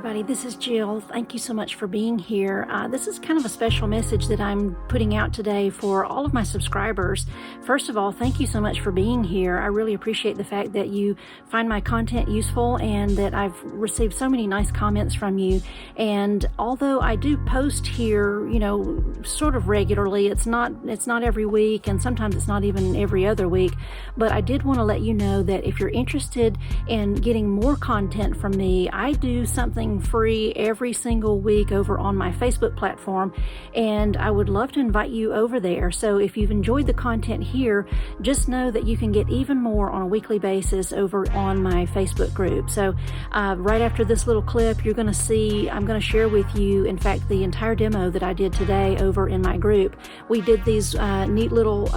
everybody, this is Jill. Thank you so much for being here. This is kind of a special message that I'm putting out today for all of my subscribers. First of all, thank you so much for being here. I really appreciate the fact that you find my content useful and that I've received so many nice comments from you. And although I do post here, sort of regularly, it's not every week, and sometimes it's not even every other week, but I did want to let you know that if you're interested in getting more content from me, I do something free every single week over on my Facebook platform, and I would love to invite you over there. So if you've enjoyed the content here, just know that you can get even more on a weekly basis over on my Facebook group. So right after this little clip, you're going to see, I'm going to share with you, in fact, the entire demo that I did today over in my group. We did these neat little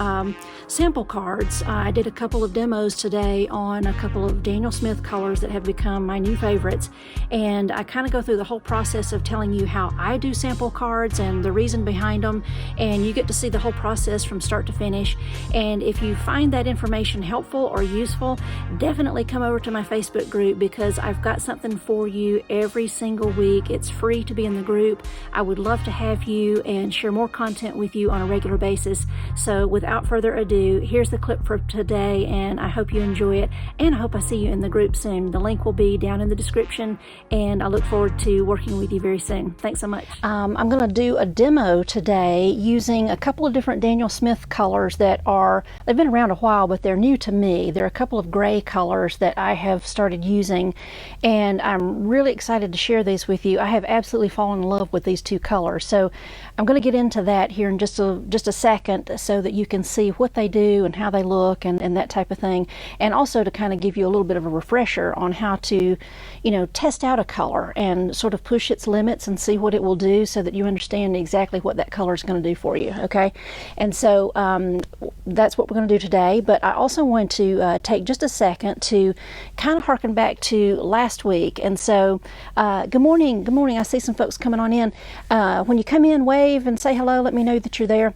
sample cards. I did a couple of demos today on a couple of Daniel Smith colors that have become my new favorites, and I kind of go through the whole process of telling you how I do sample cards and the reason behind them, and you get to see the whole process from start to finish. And if you find that information helpful or useful, definitely come over to my Facebook group, because I've got something for you every single week. It's free to be in the group. I would love to have you and share more content with you on a regular basis. So without further ado, here's the clip for today, and I hope you enjoy it, and I hope I see you in the group soon. The link will be down in the description, and I look forward to working with you very soon. Thanks so much. I'm going to do a demo today using a couple of different Daniel Smith colors they've been around a while, but they're new to me. They're a couple of gray colors that I have started using, and I'm really excited to share these with you. I have absolutely fallen in love with these two colors. So I'm going to get into that here in just a second, so that you can see what they do and how they look and that type of thing, and also to kind of give you a little bit of a refresher on how to test out a color and sort of push its limits and see what it will do, so that you understand exactly what that color is going to do for you. Okay, and so that's what we're going to do today. But I also want to take just a second to kind of harken back to last week. And so good morning. I see some folks coming on in. When you come in, wave and say hello, let me know that you're there.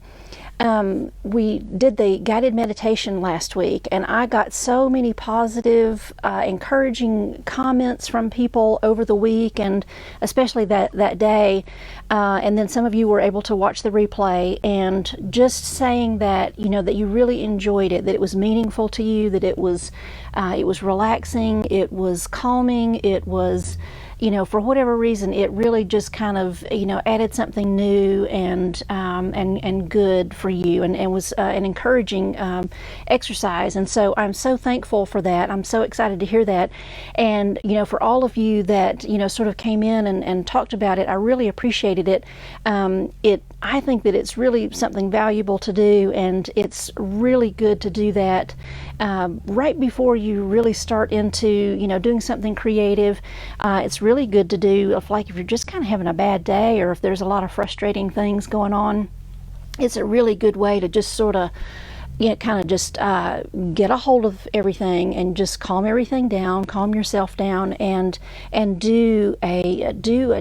We did the guided meditation last week, and I got so many positive, encouraging comments from people over the week, and especially that day. And then some of you were able to watch the replay, and just saying that that you really enjoyed it, that it was meaningful to you, that it was relaxing, it was calming, it was, for whatever reason, it really just kind of, added something new and good for you, and was an encouraging exercise. And so I'm so thankful for that. I'm so excited to hear that. And, for all of you that, sort of came in and talked about it, I really appreciated it. I think that it's really something valuable to do, and it's really good to do that right before you really start into, doing something creative. It's really good to do if you're just kind of having a bad day, or if there's a lot of frustrating things going on. It's a really good way to just sort of kind of just get a hold of everything and just calm everything down, calm yourself down, and do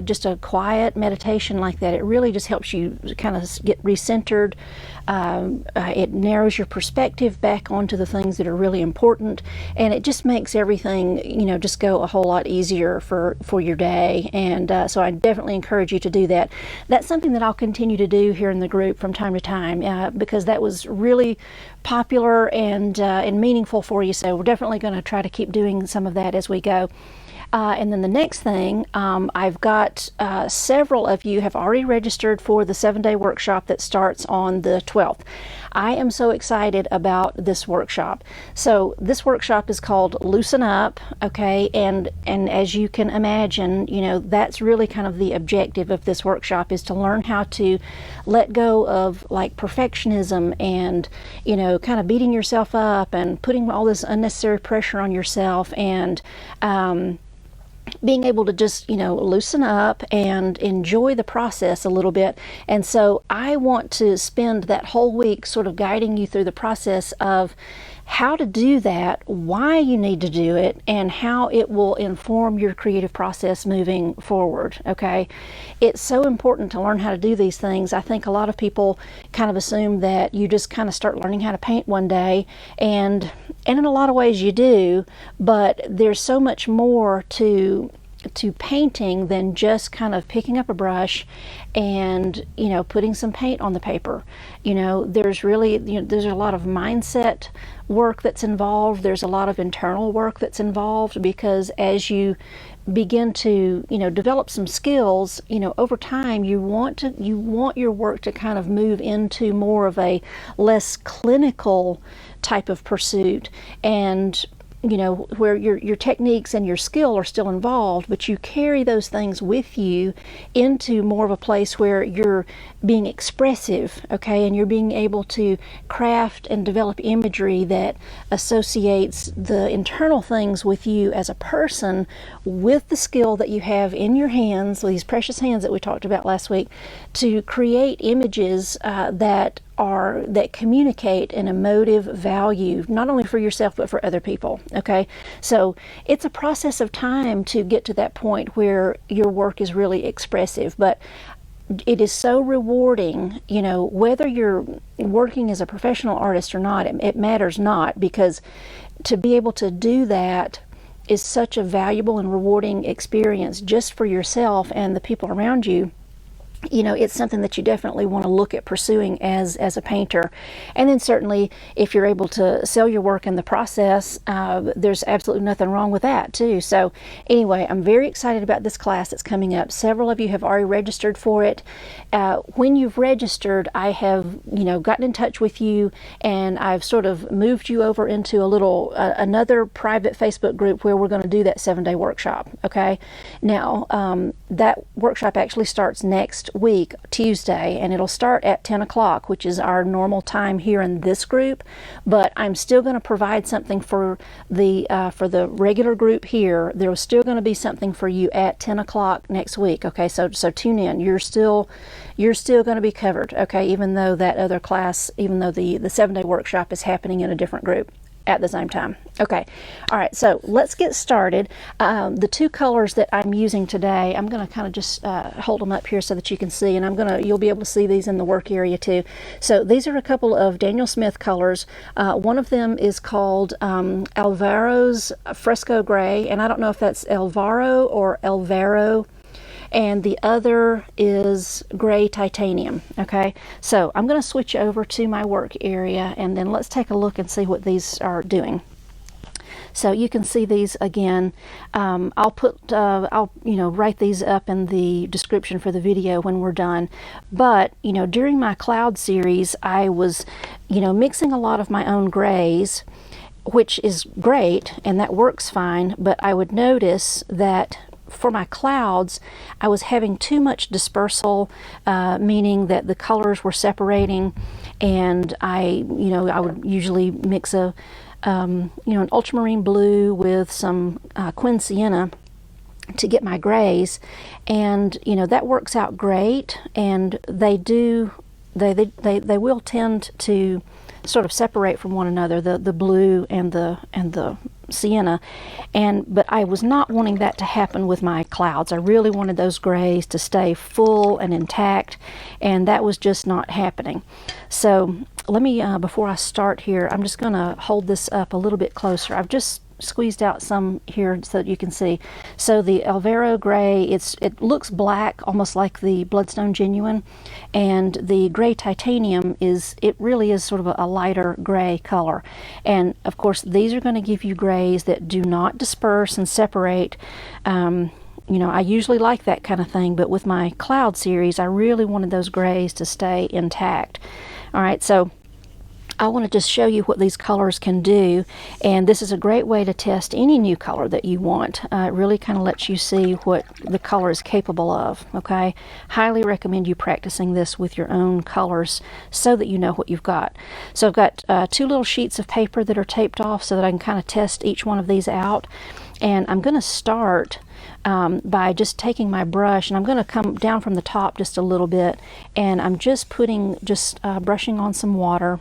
just a quiet meditation like that. It really just helps you kind of get recentered. It narrows your perspective back onto the things that are really important, and it just makes everything just go a whole lot easier for your day. And so I definitely encourage you to do that. That's something that I'll continue to do here in the group from time to time, because that was really popular and meaningful for you. So we're definitely going to try to keep doing some of that as we go. And then the next thing, I've got several of you have already registered for the 7-day workshop that starts on the 12th. I am so excited about this workshop. So this workshop is called Loosen Up, okay? And as you can imagine, that's really kind of the objective of this workshop, is to learn how to let go of perfectionism and, kind of beating yourself up and putting all this unnecessary pressure on yourself, and being able to just, loosen up and enjoy the process a little bit. And so I want to spend that whole week sort of guiding you through the process of how to do that, why you need to do it, and how it will inform your creative process moving forward. Okay, it's so important to learn how to do these things. I think a lot of people kind of assume that you just kind of start learning how to paint one day, and in a lot of ways you do, but there's so much more to to painting than just kind of picking up a brush and, you know, putting some paint on the paper. You know, there's really, you know, there's a lot of mindset work that's involved. There's a lot of internal work that's involved, because as you begin to, you know, develop some skills, you know, over time you want your work to kind of move into more of a less clinical type of pursuit, and you know, where your techniques and your skill are still involved, but you carry those things with you into more of a place where you're being expressive, okay, and you're being able to craft and develop imagery that associates the internal things with you as a person with the skill that you have in your hands, these precious hands that we talked about last week, to create images that communicate an emotive value, not only for yourself but for other people. Okay, so it's a process of time to get to that point where your work is really expressive, but it is so rewarding, you know, whether you're working as a professional artist or not, it matters not, because to be able to do that is such a valuable and rewarding experience just for yourself and the people around you. You know, it's something that you definitely want to look at pursuing as a painter. And then certainly if you're able to sell your work in the process, there's absolutely nothing wrong with that too. So anyway, I'm very excited about this class that's coming up. Several of you have already registered for it. When you've registered, I have, you know, gotten in touch with you, and I've sort of moved you over into a little another private Facebook group where we're going to do that 7-day workshop. Okay, now that workshop actually starts next week, Tuesday, and it'll start at 10 o'clock, which is our normal time here in this group, but I'm still going to provide something for the regular group here. There's still going to be something for you at 10 o'clock next week. Okay, so tune in. You're still going to be covered, okay, even though that other class, even though the 7-day workshop is happening in a different group at the same time. Okay, all right, so let's get started. The two colors that I'm using today, I'm going to kind of just hold them up here so that you can see, and you'll be able to see these in the work area too. So these are a couple of Daniel Smith colors. One of them is called Alvaro's Fresco Gray, and I don't know if that's Alvaro or Alvaro, and the other is Gray Titanium. Okay, so I'm going to switch over to my work area, and then let's take a look and see what these are doing. So you can see these again. I'll you know, write these up in the description for the video when we're done. But you know, during my cloud series, I was, you know, mixing a lot of my own grays, which is great, and that works fine. But I would notice that for my clouds, I was having too much dispersal, meaning that the colors were separating, and I would usually mix an ultramarine blue with some Quin Sienna to get my grays, and you know, that works out great, and they will tend to sort of separate from one another, the blue and the sienna, but I was not wanting that to happen with my clouds. I really wanted those grays to stay full and intact, and that was just not happening. So let me, before I start here, I'm just going to hold this up a little bit closer. I've just squeezed out some here so that you can see. So the Alvaro Gray, it looks black, almost like the Bloodstone Genuine, and the Gray Titanium it really is sort of a lighter gray color. And of course, these are going to give you grays that do not disperse and separate. You know, I usually like that kind of thing, but with my cloud series, I really wanted those grays to stay intact. All right, so I want to just show you what these colors can do, and this is a great way to test any new color that you want. It really kind of lets you see what the color is capable of. Okay, highly recommend you practicing this with your own colors so that you know what you've got. So I've got two little sheets of paper that are taped off so that I can kind of test each one of these out, and I'm going to start by just taking my brush, and I'm going to come down from the top just a little bit, and I'm just brushing on some water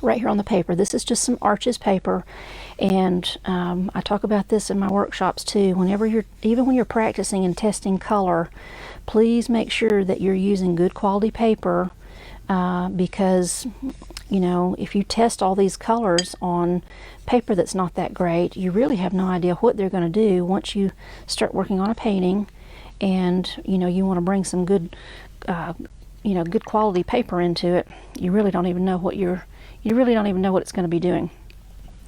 right here on the paper. This is just some Arches paper, and I talk about this in my workshops too. Even when you're practicing and testing color, please make sure that you're using good quality paper because, you know, if you test all these colors on paper that's not that great, you really have no idea what they're going to do once you start working on a painting, and, you know, you want to bring some good, you know, good quality paper into it. You really don't even know what it's going to be doing.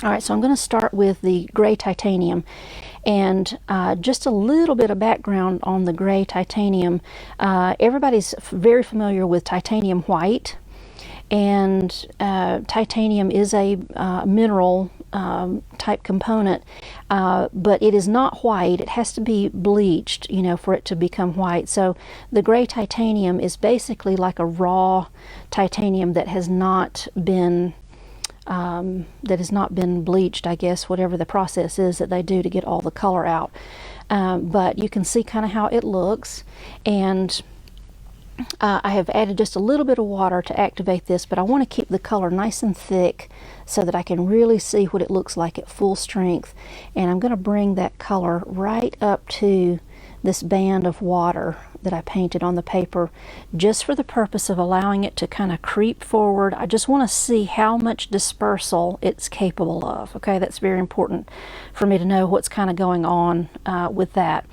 All right, so I'm going to start with the gray titanium, and just a little bit of background on the gray titanium. Everybody's very familiar with titanium white, and titanium is a mineral type component, but it is not white. It has to be bleached, you know, for it to become white. So the gray titanium is basically like a raw titanium that has not been bleached, I guess, whatever the process is that they do to get all the color out. But you can see kind of how it looks, and I have added just a little bit of water to activate this, but I want to keep the color nice and thick so that I can really see what it looks like at full strength. And I'm going to bring that color right up to this band of water that I painted on the paper, just for the purpose of allowing it to kind of creep forward. I just want to see how much dispersal it's capable of. Okay, that's very important for me to know what's kind of going on with that.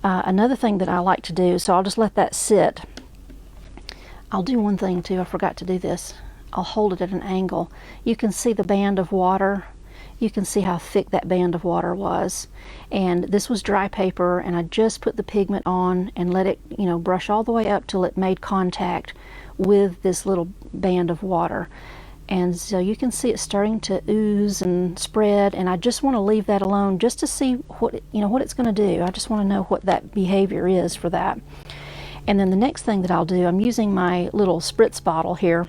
Another thing that I like to do, so I'll just let that sit. I'll do one thing too, I forgot to do this. I'll hold it at an angle. You can see the band of water. You can see how thick that band of water was. And this was dry paper, and I just put the pigment on and let it, you know, brush all the way up till it made contact with this little band of water. And so you can see it starting to ooze and spread, and I just want to leave that alone just to see what, you know, what it's going to do. I just want to know what that behavior is for that. And then the next thing that I'll do, I'm using my little spritz bottle here.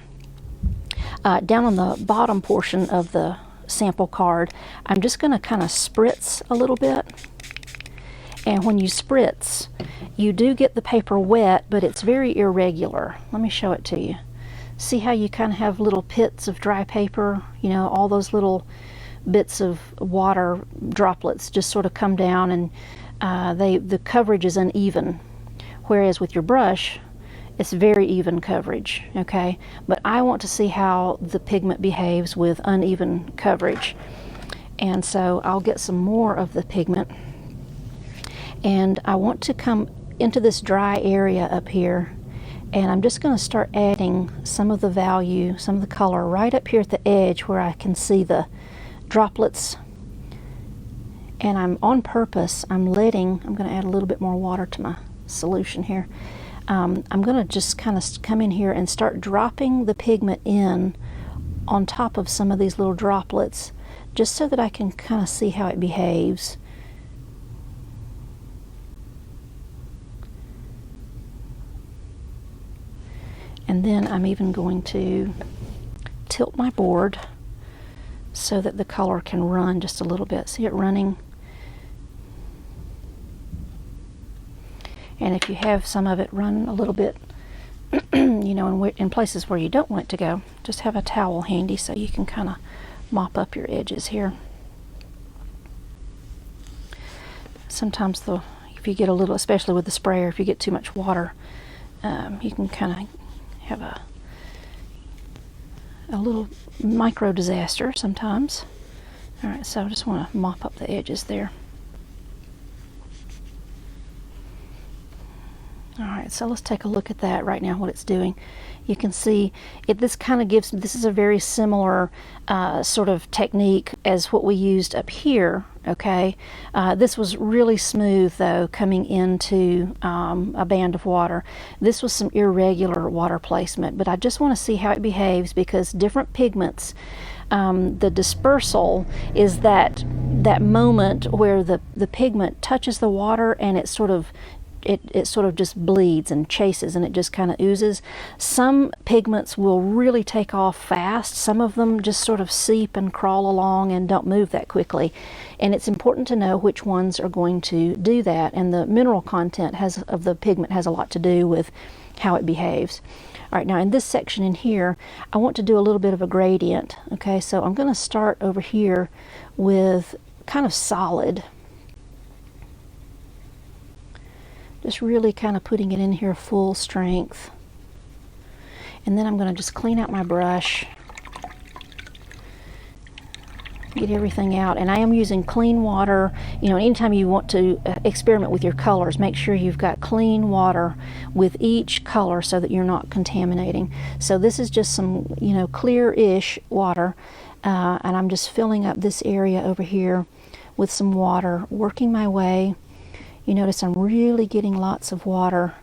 Down on the bottom portion of the sample card, I'm just going to kind of spritz a little bit. And when you spritz, you do get the paper wet, but it's very irregular. Let me show it to you. See how you kind of have little pits of dry paper, you know, all those little bits of water droplets just sort of come down, and the coverage is uneven. Whereas with your brush, it's very even coverage, okay? But I want to see how the pigment behaves with uneven coverage. And so I'll get some more of the pigment, and I want to come into this dry area up here, and I'm just going to start adding some of the value, some of the color right up here at the edge where I can see the droplets. And I'm on purpose, I'm going to add a little bit more water to my solution here. I'm going to just kind of come in here and start dropping the pigment in on top of some of these little droplets, just so that I can kind of see how it behaves. And then I'm even going to tilt my board so that the color can run just a little bit. See it running? And if you have some of it run a little bit, you know, in places where you don't want it to go, just have a towel handy so you can kind of mop up your edges here. Sometimes if you get a little, especially with the sprayer, if you get too much water, you can kind of have a little micro disaster sometimes. All right, so I just want to mop up the edges there. All right, so let's take a look at that right now, what it's doing. You can see this kind of gives, this is a very similar sort of technique as what we used up here, okay? This was really smooth though, coming into a band of water. This was some irregular water placement, but I just want to see how it behaves, because different pigments, the dispersal is that moment where the pigment touches the water and it sort of just bleeds and chases, and it just kind of oozes. Some pigments will really take off fast. Some of them just sort of seep and crawl along and don't move that quickly. And it's important to know which ones are going to do that. And the mineral content of the pigment has a lot to do with how it behaves. All right, now in this section in here, I want to do a little bit of a gradient. Okay, so I'm going to start over here with kind of solid. Just really kind of putting it in here full strength. And then I'm going to just clean out my brush, get everything out. And I am using clean water. You know, anytime you want to experiment with your colors, make sure you've got clean water with each color so that you're not contaminating. So this is just some, you know, clear-ish water, and I'm just filling up this area over here with some water, working my way. You notice I'm really getting lots of water.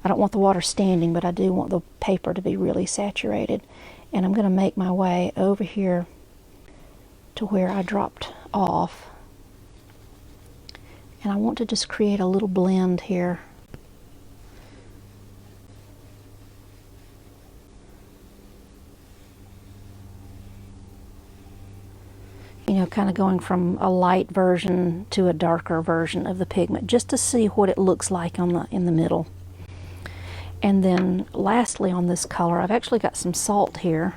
I don't want the water standing, but I do want the paper to be really saturated. And I'm going to make my way over here to where I dropped off. And I want to just create a little blend here. You know, kind of going from a light version to a darker version of the pigment, just to see what it looks like in the middle. And then lastly on this color, I've actually got some salt here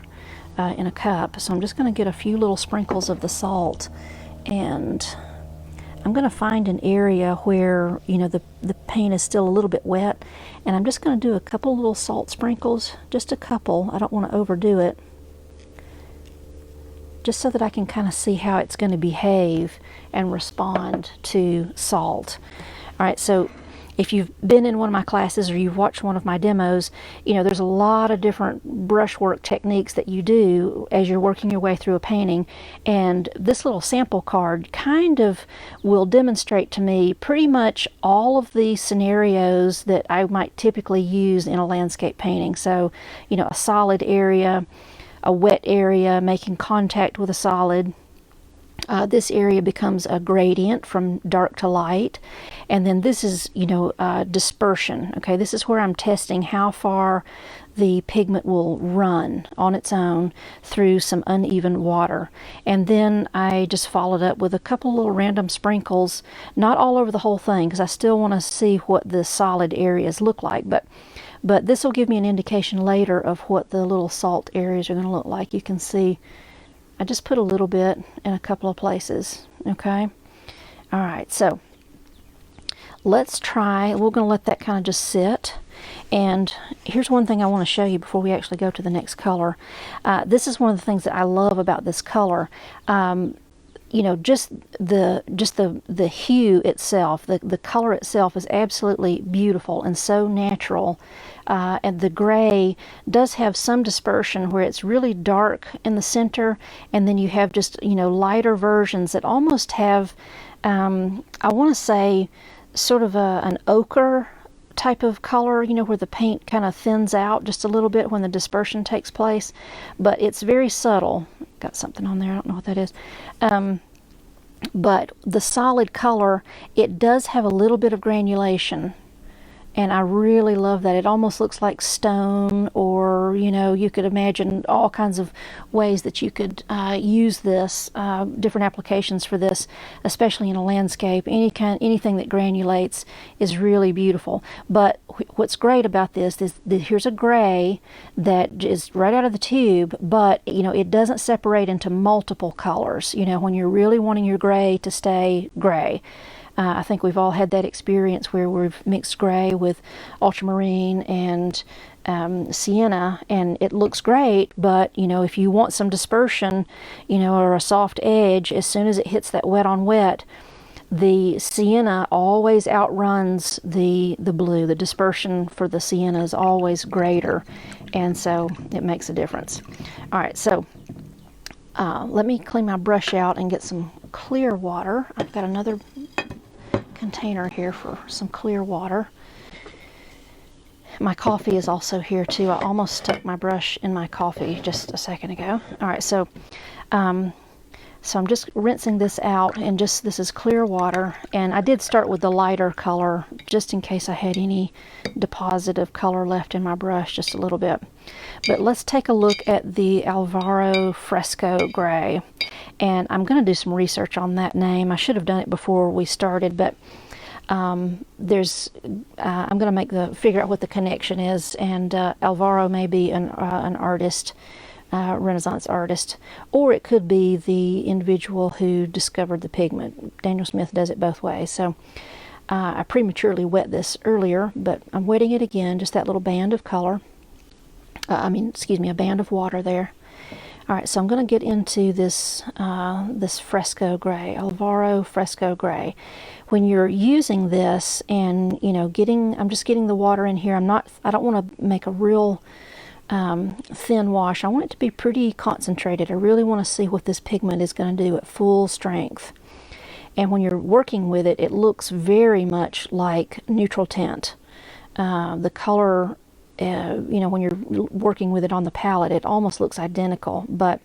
in a cup, so I'm just going to get a few little sprinkles of the salt, and I'm going to find an area where, you know, the paint is still a little bit wet, and I'm just going to do a couple little salt sprinkles, just a couple. I don't want to overdo it, just so that I can kind of see how it's going to behave and respond to salt. All right, so if you've been in one of my classes or you've watched one of my demos, you know, there's a lot of different brushwork techniques that you do as you're working your way through a painting. And this little sample card kind of will demonstrate to me pretty much all of the scenarios that I might typically use in a landscape painting. So, you know, a solid area, a wet area, making contact with a solid. This area becomes a gradient from dark to light, and then this is, you know, dispersion. Okay, this is where I'm testing how far the pigment will run on its own through some uneven water. And then I just followed up with a couple little random sprinkles, not all over the whole thing, because I still want to see what the solid areas look like, but this will give me an indication later of what the little salt areas are going to look like. You can see I just put a little bit in a couple of places, okay? All right, so let's try, we're going to let that kind of just sit. And here's one thing I want to show you before we actually go to the next color. This is one of the things that I love about this color. You know, just the hue itself, the color itself is absolutely beautiful and so natural. And the gray does have some dispersion where it's really dark in the center, and then you have just, you know, lighter versions that almost have, I want to say, sort of an ochre type of color, you know, where the paint kind of thins out just a little bit when the dispersion takes place, but it's very subtle. Got something on there, I don't know what that is. But the solid color, it does have a little bit of granulation, and I really love that. It almost looks like stone, or, you know, you could imagine all kinds of ways that you could use this, different applications for this, especially in a landscape. Anything that granulates is really beautiful. But what's great about this is that here's a gray that is right out of the tube, but, you know, it doesn't separate into multiple colors, you know, when you're really wanting your gray to stay gray. I think we've all had that experience where we've mixed gray with ultramarine and sienna, and it looks great, but, you know, if you want some dispersion, you know, or a soft edge, as soon as it hits that wet on wet, the sienna always outruns the blue. The dispersion for the sienna is always greater, and so it makes a difference. All right, so let me clean my brush out and get some clear water. I've got another container here for some clear water. My coffee is also here too. I almost stuck my brush in my coffee just a second ago. All right, so I'm just rinsing this out, and just, this is clear water, and I did start with the lighter color just in case I had any deposit of color left in my brush, just a little bit. But let's take a look at the Alvaro Fresco gray, and I'm going to do some research on that name. I should have done it before we started, but I'm going to figure out what the connection is, and Alvaro may be an artist, Renaissance artist, or it could be the individual who discovered the pigment. Daniel Smith does it both ways. So I prematurely wet this earlier, but I'm wetting it again, just that little band of color. excuse me, a band of water there. All right, so I'm going to get into this this Fresco gray, Alvaro Fresco gray. When you're using this, and you know, I'm just getting the water in here. I don't want to make a real thin wash. I want it to be pretty concentrated. I really want to see what this pigment is going to do at full strength. And when you're working with it, it looks very much like neutral tint. The color, you know, when you're working with it on the palette, it almost looks identical, but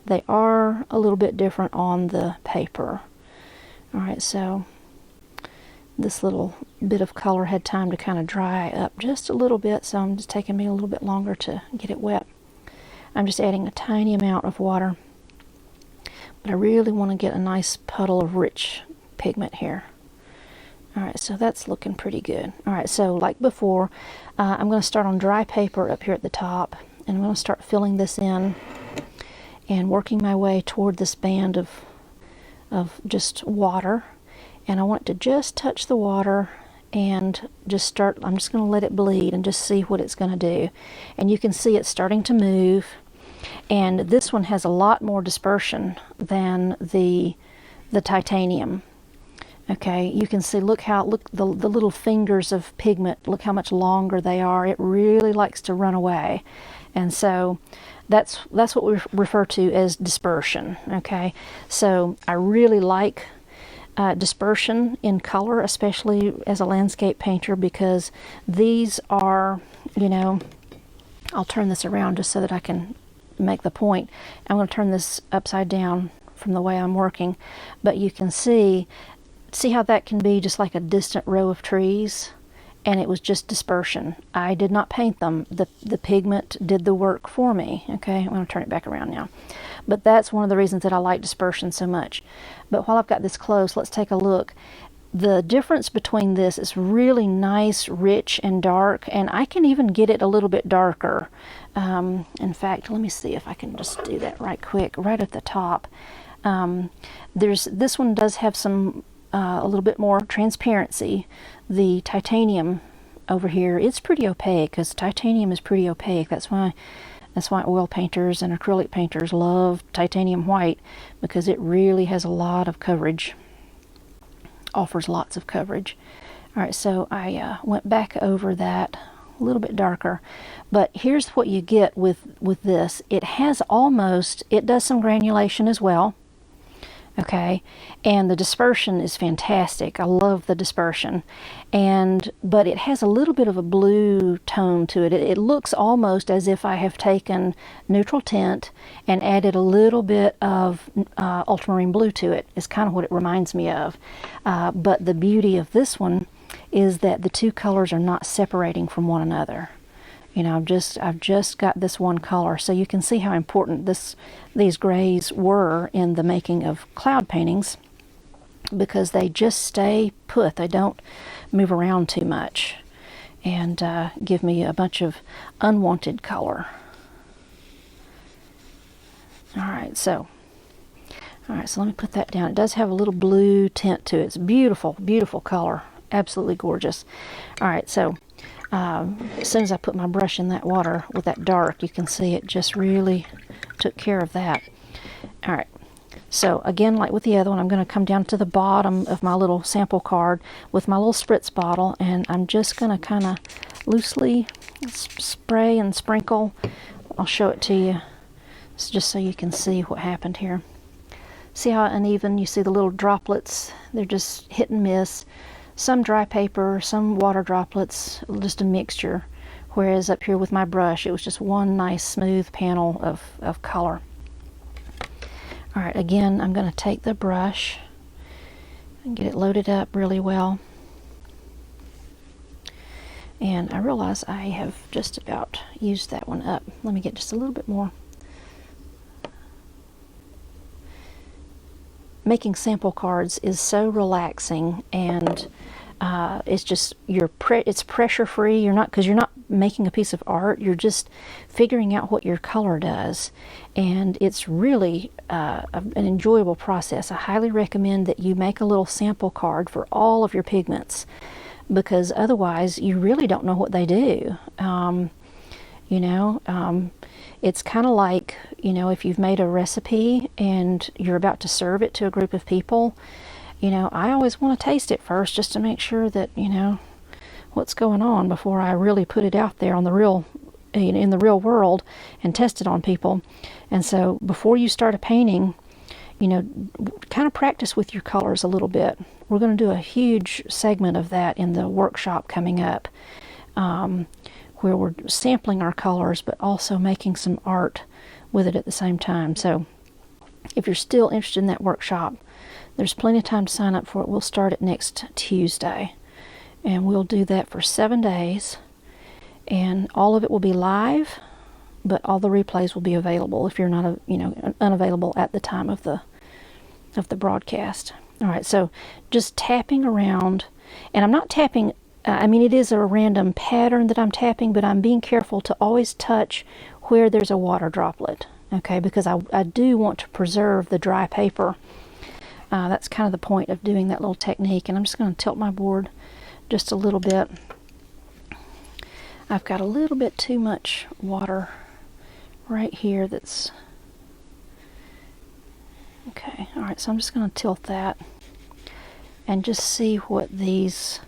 they are a little bit different on the paper. All right, so this little bit of color had time to kind of dry up just a little bit, so I'm just taking me a little bit longer to get it wet. I'm just adding a tiny amount of water, but I really want to get a nice puddle of rich pigment here. All right, so that's looking pretty good. All right, so like before, I'm going to start on dry paper up here at the top, and I'm going to start filling this in and working my way toward this band of just water. And I want it to just touch the water and just start, I'm just going to let it bleed and just see what it's going to do. And you can see it's starting to move. And this one has a lot more dispersion than the titanium. Okay, you can see, look the little fingers of pigment, look how much longer they are. It really likes to run away. And so that's what we refer to as dispersion. Okay, so I really like dispersion in color, especially as a landscape painter, because these are, you know, I'll turn this around just so that I can make the point. I'm going to turn this upside down from the way I'm working, but you can see how that can be just like a distant row of trees, and it was just dispersion. I did not paint them. The pigment did the work for me. Okay, I'm going to turn it back around now. But that's one of the reasons that I like dispersion so much. But while I've got this close, let's take a look. The difference between this is really nice, rich, and dark, and I can even get it a little bit darker. In fact, let me see if I can just do that right quick, right at the top. This one does have some a little bit more transparency. The titanium over here, it's pretty opaque, because titanium is pretty opaque. That's why oil painters and acrylic painters love titanium white, because it really has a lot of coverage, offers lots of coverage. All right, so I went back over that a little bit darker, but here's what you get with this. It has it does some granulation as well. Okay, and the dispersion is fantastic. I love the dispersion, but it has a little bit of a blue tone to it. It looks almost as if I have taken neutral tint and added a little bit of ultramarine blue to it. Is kind of what it reminds me of. But the beauty of this one is that the two colors are not separating from one another. You know, I've just got this one color, so you can see how important these grays were in the making of cloud paintings, because they just stay put. They don't move around too much and give me a bunch of unwanted color. All right, so let me put that down. It does have a little blue tint to it. It's beautiful, beautiful color, absolutely gorgeous. All right, so as soon as I put my brush in that water with that dark, you can see it just really took care of that. All right, so again, like with the other one, I'm going to come down to the bottom of my little sample card with my little spritz bottle, and I'm just going to kind of loosely spray and sprinkle. I'll show it to you just so you can see what happened here. See how uneven? You see the little droplets? They're just hit and miss. Some dry paper, some water droplets, just a mixture. Whereas up here with my brush, it was just one nice smooth panel of color. All right, again, I'm going to take the brush and get it loaded up really well. And I realize I have just about used that one up. Let me get just a little bit more. Making sample cards is so relaxing, and it's just it's pressure free. You're not making a piece of art. You're just figuring out what your color does, and it's really an enjoyable process. I highly recommend that you make a little sample card for all of your pigments, because otherwise you really don't know what they do. you know. It's kind of like, you know, if you've made a recipe and you're about to serve it to a group of people, you know, I always want to taste it first just to make sure that, you know, what's going on before I really put it out there on the real, in the real world and test it on people. And so before you start a painting, you know, kind of practice with your colors a little bit. We're going to do a huge segment of that in the workshop coming up, where we're sampling our colors but also making some art with it at the same time. So if you're still interested in that workshop, there's plenty of time to sign up for it. We'll start it next Tuesday, and we'll do that for 7 days, and all of it will be live, but all the replays will be available if you're not, you know, unavailable at the time of the broadcast. All right, so just tapping around, and I'm not tapping, I mean, it is a random pattern that I'm tapping, but I'm being careful to always touch where there's a water droplet, okay, because I do want to preserve the dry paper. That's kind of the point of doing that little technique. And I'm just going to tilt my board just a little bit. I've got a little bit too much water right here that's okay. All right, so I'm just going to tilt that and just see what these,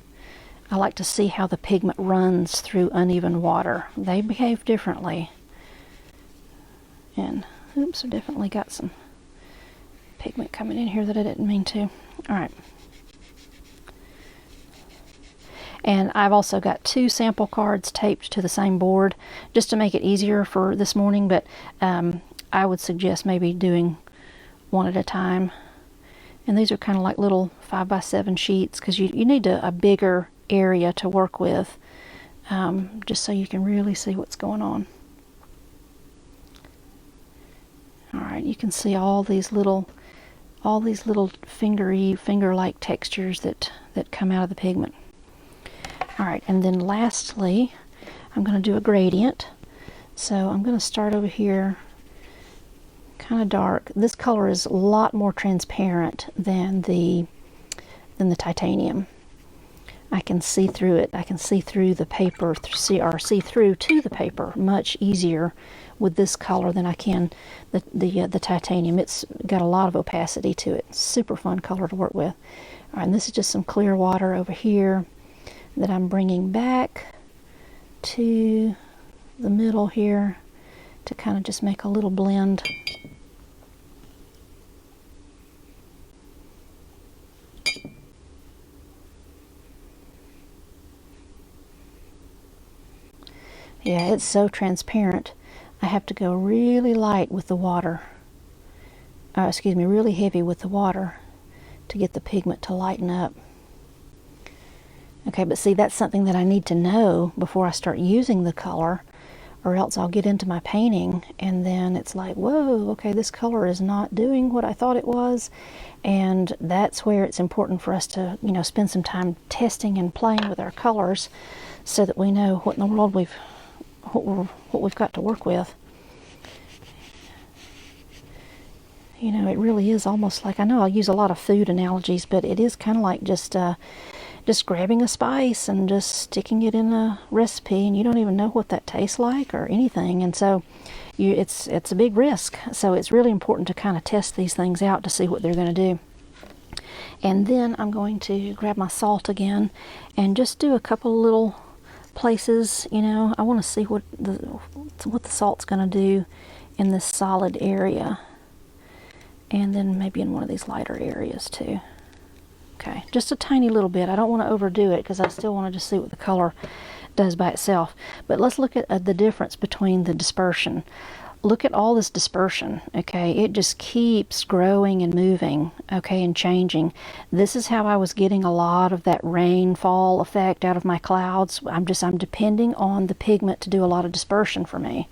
I like to see how the pigment runs through uneven water. They behave differently. And oops, I definitely got some pigment coming in here that I didn't mean to. All right. And I've also got 2 sample cards taped to the same board just to make it easier for this morning, but I would suggest maybe doing one at a time. And these are kind of like little 5x7 sheets because you need a bigger area to work with, just so you can really see what's going on. All right, you can see all these little finger-like textures that come out of the pigment. All right, and then lastly, I'm going to do a gradient. So I'm going to start over here, kind of dark. This color is a lot more transparent than the titanium. I can see through it. I can see through the paper, see through to the paper much easier with this color than I can the titanium. It's got a lot of opacity to it. Super fun color to work with. All right, and this is just some clear water over here that I'm bringing back to the middle here to kind of just make a little blend. Yeah, it's so transparent. I have to go really light with the water. Excuse me, really heavy with the water to get the pigment to lighten up. Okay, but see, that's something that I need to know before I start using the color, or else I'll get into my painting and then it's like, whoa, okay, this color is not doing what I thought it was. And that's where it's important for us to, you know, spend some time testing and playing with our colors so that we know what in the world what we've got to work with. You know, it really is almost like, I know I'll use a lot of food analogies, but it is kind of like just grabbing a spice and just sticking it in a recipe, and you don't even know what that tastes like or anything. And so it's a big risk. So it's really important to kind of test these things out to see what they're going to do. And then I'm going to grab my salt again and just do a couple little places. You know, I want to see what the salt's going to do in this solid area, and then maybe in one of these lighter areas too. Okay, just a tiny little bit. I don't want to overdo it because I still want to just see what the color does by itself. But let's look at the difference between the dispersion. Look at all this dispersion, okay? It just keeps growing and moving, okay, and changing. This is how I was getting a lot of that rainfall effect out of my clouds. I'm depending on the pigment to do a lot of dispersion for me.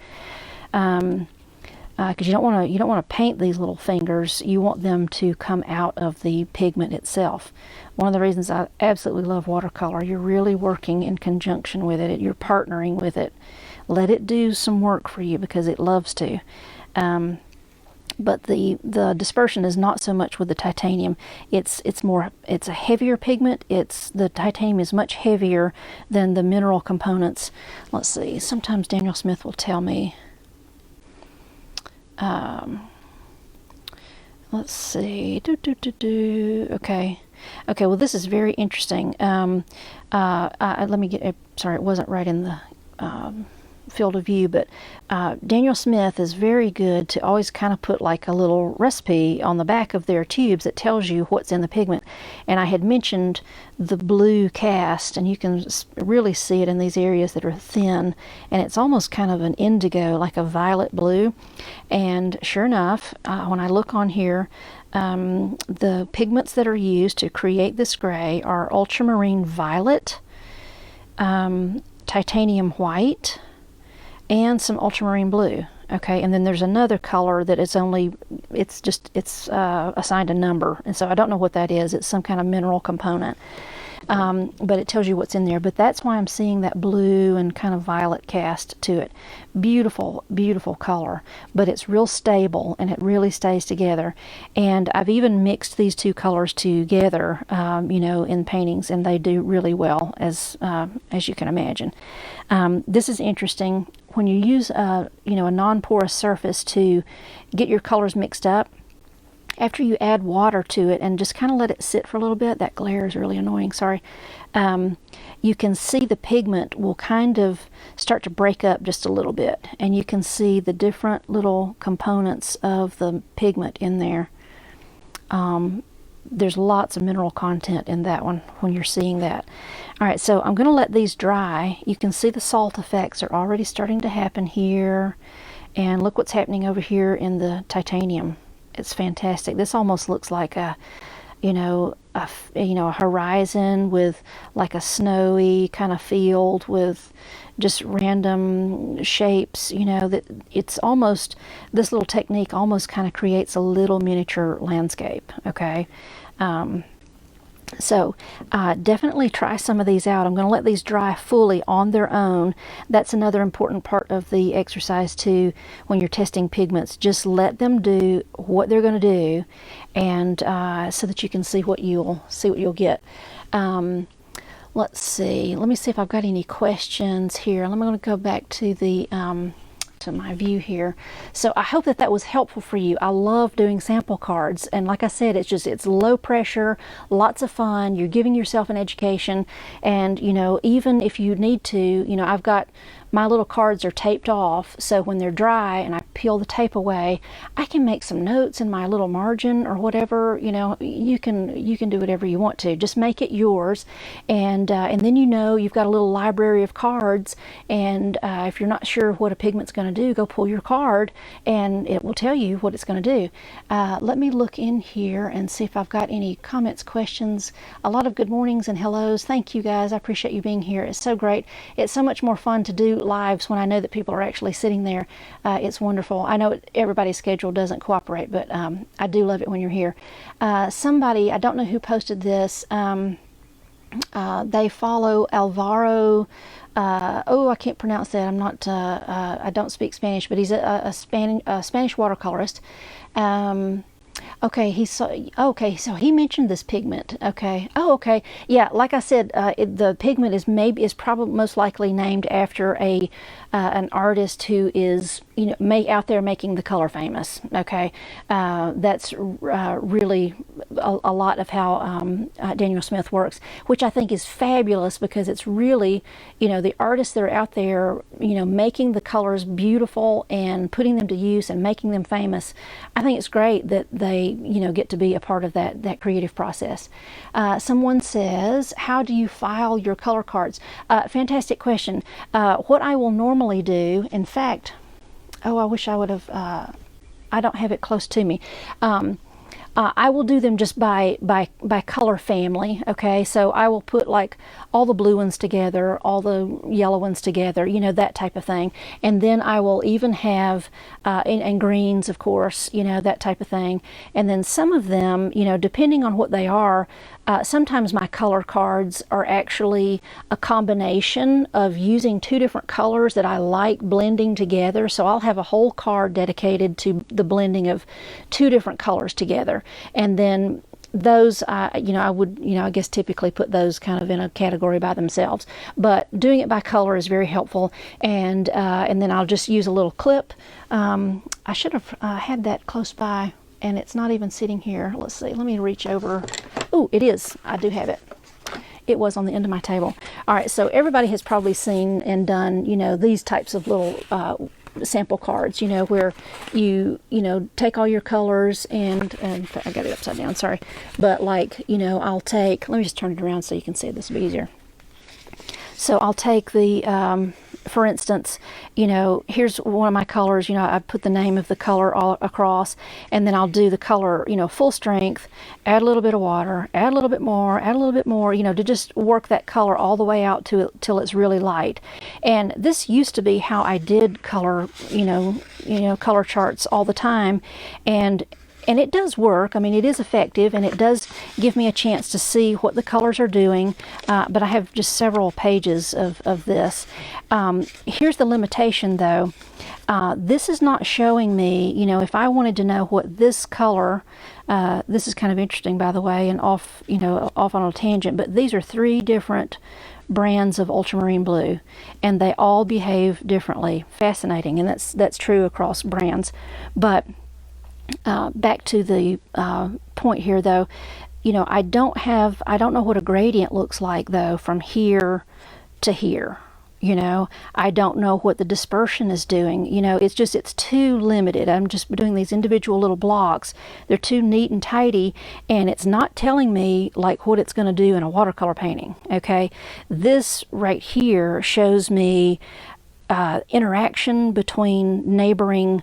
Because you don't want to paint these little fingers. You want them to come out of the pigment itself. One of the reasons I absolutely love watercolor, you're really working in conjunction with it. You're partnering with it. Let it do some work for you because it loves to. but the dispersion is not so much with the titanium. It's a heavier pigment. The titanium is much heavier than the mineral components. Let's see, sometimes Daniel Smith will tell me, let's see, okay, well, this is very interesting. Let me get, sorry, it wasn't right in the field of view, but Daniel Smith is very good to always kind of put like a little recipe on the back of their tubes that tells you what's in the pigment. And I had mentioned the blue cast, and you can really see it in these areas that are thin, and it's almost kind of an indigo, like a violet blue. And sure enough, when I look on here, the pigments that are used to create this gray are ultramarine violet, titanium white, and some ultramarine blue. Okay, and then there's another color that is only, it's assigned a number, and so I don't know what that is. It's some kind of mineral component, but it tells you what's in there. But that's why I'm seeing that blue and kind of violet cast to it. Beautiful, beautiful color, but it's real stable and it really stays together. And I've even mixed these two colors together, in paintings, and they do really well, as you can imagine. This is interesting. When you use a non-porous surface to get your colors mixed up, after you add water to it and just kind of let it sit for a little bit, that glare is really annoying, sorry, you can see the pigment will kind of start to break up just a little bit, and you can see the different little components of the pigment in there. There's lots of mineral content in that one when you're seeing that. All right, so I'm going to let these dry. You can see the salt effects are already starting to happen here, and look what's happening over here in the titanium. It's fantastic. This almost looks like a horizon with like a snowy kind of field with just random shapes, that it's almost, this little technique almost kind of creates a little miniature landscape. Okay. So definitely try some of these out. I'm going to let these dry fully on their own. That's another important part of the exercise too when you're testing pigments. Just let them do what they're going to do, and so that you can see what you'll get. Let's see. Let me see if I've got any questions here. I'm going to go back to the to my view here. So I hope that was helpful for you. I love doing sample cards, and like I said, it's low pressure, lots of fun. You're giving yourself an education, and even if you need to, I've got my little cards are taped off, so when they're dry and I peel the tape away, I can make some notes in my little margin or whatever. You can do whatever you want to. Just make it yours, and then you've got a little library of cards. And if you're not sure what a pigment's going to do, go pull your card, and it will tell you what it's going to do. Let me look in here and see if I've got any comments, questions. A lot of good mornings and hellos. Thank you guys. I appreciate you being here. It's so great. It's so much more fun to do lives when I know that people are actually sitting there. It's wonderful. I know everybody's schedule doesn't cooperate, but I do love it when you're here. Somebody, I don't know who posted this, they follow Alvaro. I can't pronounce that. I'm not, I don't speak Spanish, but he's a Spanish watercolorist. Okay, so he mentioned this pigment. Okay. Oh, okay. Yeah, like I said, the pigment is probably most likely named after an artist who is out there making the color famous. Okay, that's really a lot of how Daniel Smith works, which I think is fabulous, because it's really the artists that are out there making the colors beautiful and putting them to use and making them famous. I think it's great that they get to be a part of that creative process. Someone says, how do you file your color cards? Fantastic question. What I will normally do, in fact, I wish I would have, I don't have it close to me. I will do them just by color family. Okay, so I will put like all the blue ones together, all the yellow ones together, you know, that type of thing. And then I will even have and greens, of course, you know, that type of thing. And then some of them, you know, depending on what they are, sometimes my color cards are actually a combination of using two different colors that I like blending together. So I'll have a whole card dedicated to the blending of two different colors together. And then those, you know, I would, you know, I guess typically put those kind of in a category by themselves. But doing it by color is very helpful. And then I'll just use a little clip. I should have had that close by, and it's not even sitting here. Let's see. Let me reach over. Oh, it is. I do have it. It was on the end of my table. All right. So everybody has probably seen and done, you know, these types of little sample cards, you know, where you know, take all your colors and I got it upside down, sorry. But like, you know, I'll take, let me just turn it around so you can see it. This will be easier. So I'll take the, for instance, you know, here's one of my colors, you know, I put the name of the color all across, and then I'll do the color, you know, full strength, add a little bit of water, add a little bit more, add a little bit more, you know, to just work that color all the way out to till it's really light. And this used to be how I did color, you know, color charts all the time. And it does work. I mean, it is effective, and it does give me a chance to see what the colors are doing, but I have just several pages of this. Here's the limitation, though. This is not showing me, you know, if I wanted to know what this color, this is kind of interesting, by the way, and off on a tangent, but these are 3 different brands of ultramarine blue, and they all behave differently. Fascinating, and that's true across brands. But back to the point here, though, you know, I don't know what a gradient looks like, though, from here to here. You know, I don't know what the dispersion is doing. You know, it's too limited. I'm just doing these individual little blocks. They're too neat and tidy, and it's not telling me like what it's going to do in a watercolor painting. Okay, this right here shows me interaction between neighboring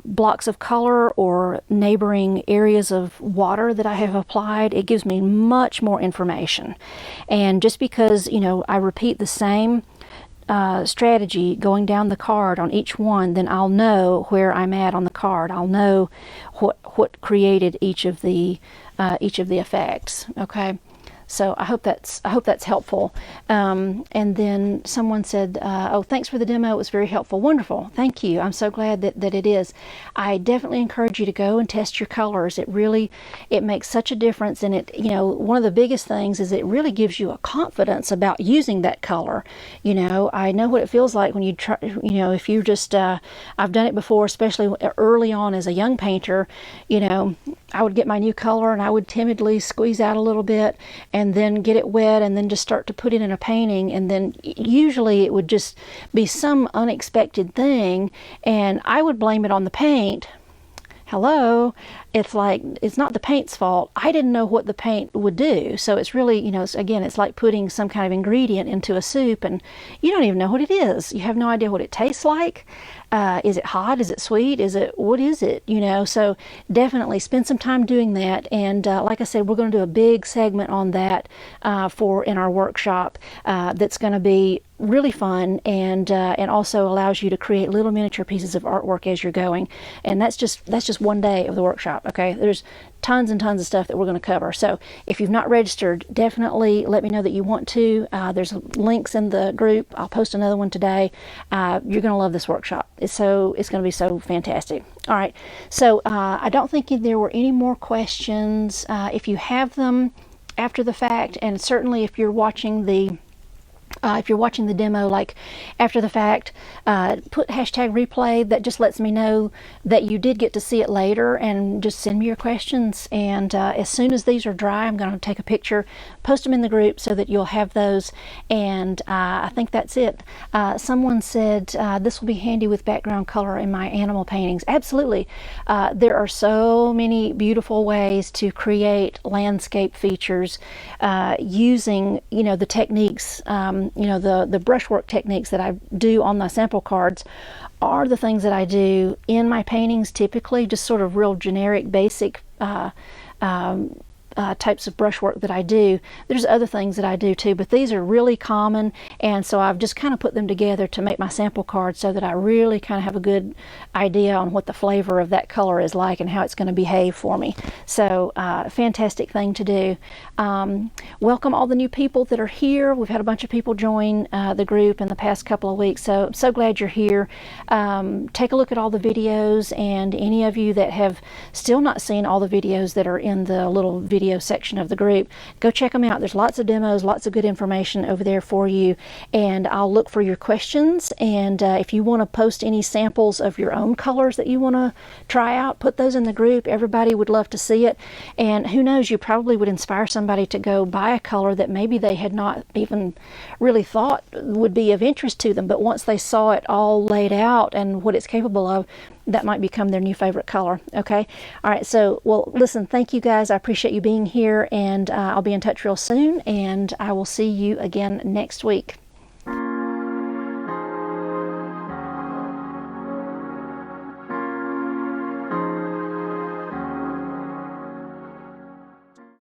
blocks of color or neighboring areas of water that I have applied. It gives me much more information. And just because, you know, I repeat the same strategy going down the card on each one, then I'll know where I'm at on the card. I'll know what created each of the effects. Okay. So I hope that's helpful. And then someone said, oh, thanks for the demo. It was very helpful. Wonderful. Thank you. I'm so glad that it is. I definitely encourage you to go and test your colors. It makes such a difference. And it, you know, one of the biggest things is it really gives you a confidence about using that color. You know, I know what it feels like when you try, you know, if you just, I've done it before, especially early on as a young painter. You know, I would get my new color and I would timidly squeeze out a little bit and then get it wet and then just start to put it in a painting, and then usually it would just be some unexpected thing and I would blame it on the paint. Hello, it's like, it's not the paint's fault. I didn't know what the paint would do. So it's really, you know, it's like putting some kind of ingredient into a soup and you don't even know what it is. You have no idea what it tastes like. Is it hot? Is it sweet? What is it? You know, so definitely spend some time doing that. And like I said, we're going to do a big segment on that in our workshop that's going to be really fun and also allows you to create little miniature pieces of artwork as you're going. And that's just one day of the workshop. Okay, there's tons and tons of stuff that we're going to cover. So if you've not registered, definitely let me know that you want to. There's links in the group. I'll post another one today. You're going to love this workshop. It's going to be so fantastic. All right. So I don't think there were any more questions. If you have them after the fact, and certainly if you're watching the demo like after the fact, put #replay. That just lets me know that you did get to see it later, and just send me your questions. And as soon as these are dry, I'm going to take a picture, post them in the group so that you'll have those. And I think that's it. Someone said this will be handy with background color in my animal paintings. Absolutely. There are so many beautiful ways to create landscape features using, you know, the techniques, you know, the brushwork techniques that I do on my sample cards are the things that I do in my paintings, typically just sort of real generic, basic types of brushwork that I do. There's other things that I do too, but these are really common, and so I've just kind of put them together to make my sample card so that I really kind of have a good idea on what the flavor of that color is like and how it's going to behave for me. So fantastic thing to do. Welcome all the new people that are here. We've had a bunch of people join the group in the past couple of weeks, so I'm so glad you're here. Take a look at all the videos, and any of you that have still not seen all the videos that are in the little video section of the group, go check them out. There's lots of demos, lots of good information over there for you, and I'll look for your questions. And if you want to post any samples of your own colors that you want to try out, put those in the group. Everybody would love to see it, and who knows, you probably would inspire somebody to go buy a color that maybe they had not even really thought would be of interest to them, but once they saw it all laid out and what it's capable of, that might become their new favorite color. Okay, all right, so well, listen, thank you guys. I appreciate you being here, and I'll be in touch real soon, and I will see you again next week.